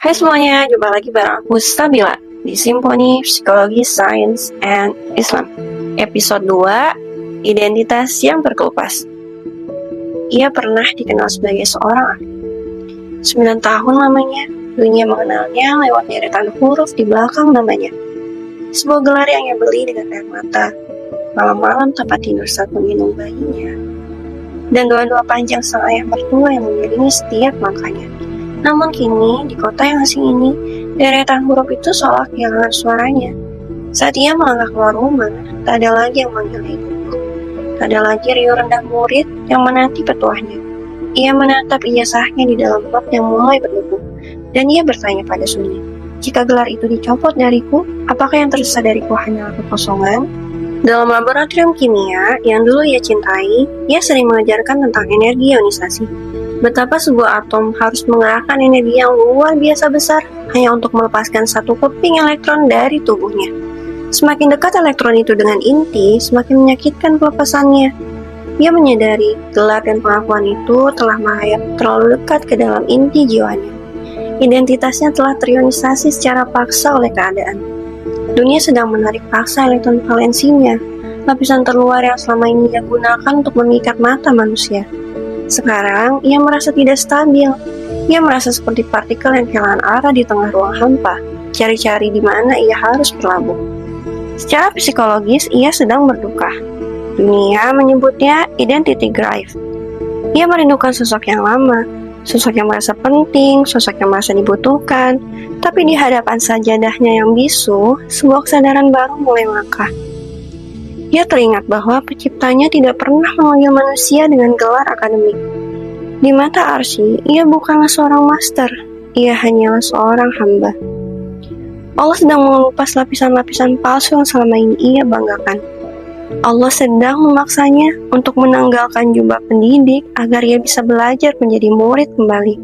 Hai semuanya, jumpa lagi bareng aku Stabila di Simponi Psikologi, Sains, and Islam. Episode 2, Identitas yang Terkelupas. Ia pernah dikenal sebagai seorang ahli. 9 tahun lamanya, dunia mengenalnya lewat deretan huruf di belakang namanya. Sebuah gelar yang ia beli dengan air mata, malam-malam tanpa tidur saat menggendong bayinya, dan doa-doa panjang sang ayah mertua yang mengiringi setiap langkahnya. Namun kini, di kota yang asing ini, deretan huruf itu seolah kehilangan suaranya. Saat ia melangkah keluar rumah, tak ada lagi yang memanggilnya ibu. Tak ada lagi riuh rendah murid yang menanti petuahnya. Ia menatap ijazahnya di dalam bak yang mulai berdebu, dan ia bertanya pada sunyi, jika gelar itu dicopot dariku, apakah yang tersisa dariku hanyalah kekosongan? Dalam laboratorium kimia yang dulu ia cintai, ia sering mengajarkan tentang energi ionisasi. Betapa sebuah atom harus mengerahkan energi yang luar biasa besar hanya untuk melepaskan satu keping elektron dari tubuhnya. Semakin dekat elektron itu dengan inti, semakin menyakitkan pelepasannya. Ia menyadari gelar dan pengakuan itu telah merayap terlalu dekat ke dalam inti jiwanya. Identitasnya telah terionisasi secara paksa oleh keadaan. Dunia sedang menarik paksa elektron valensinya, lapisan terluar yang selama ini ia gunakan untuk memikat mata manusia. Sekarang, ia merasa tidak stabil. Ia merasa seperti partikel yang kehilangan arah di tengah ruang hampa, cari-cari di mana ia harus berlabuh. Secara psikologis, ia sedang berduka. Dunia menyebutnya identity grief. Ia merindukan sosok yang lama, sosok yang merasa penting, sosok yang merasa dibutuhkan, tapi di hadapan sajadahnya yang bisu, sebuah kesadaran baru mulai melangkah. Ia teringat bahwa penciptanya tidak pernah memanggil manusia dengan gelar akademik. Di mata Arsy, ia bukanlah seorang master, ia hanyalah seorang hamba. Allah sedang mengelupas lapisan-lapisan palsu yang selama ini ia banggakan. Allah sedang memaksanya untuk menanggalkan jubah pendidik agar ia bisa belajar menjadi murid kembali.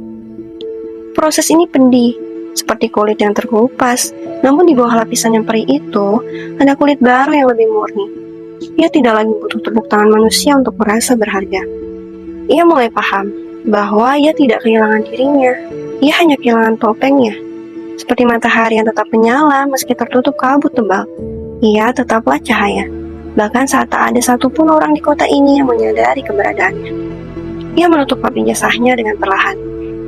Proses ini pedih, seperti kulit yang terkelupas, namun di bawah lapisan yang perih itu, ada kulit baru yang lebih murni. Ia tidak lagi butuh tepuk tangan manusia untuk merasa berharga. Ia mulai paham bahwa ia tidak kehilangan dirinya, ia hanya kehilangan topengnya. Seperti matahari yang tetap menyala meski tertutup kabut tebal, ia tetaplah cahaya. Bahkan saat tak ada satupun orang di kota ini yang menyadari keberadaannya. Ia menutup bab ijazahnya dengan perlahan.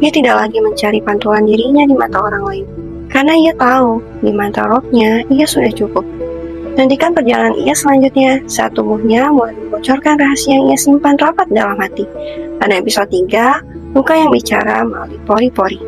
Ia tidak lagi mencari pantulan dirinya di mata orang lain, karena ia tahu di mata rohnya ia sudah cukup. Nantikan perjalanan ia selanjutnya saat tubuhnya mulai membocorkan rahasia yang ia simpan rapat dalam hati. Pada episode 3, luka yang bicara melalui pori-pori.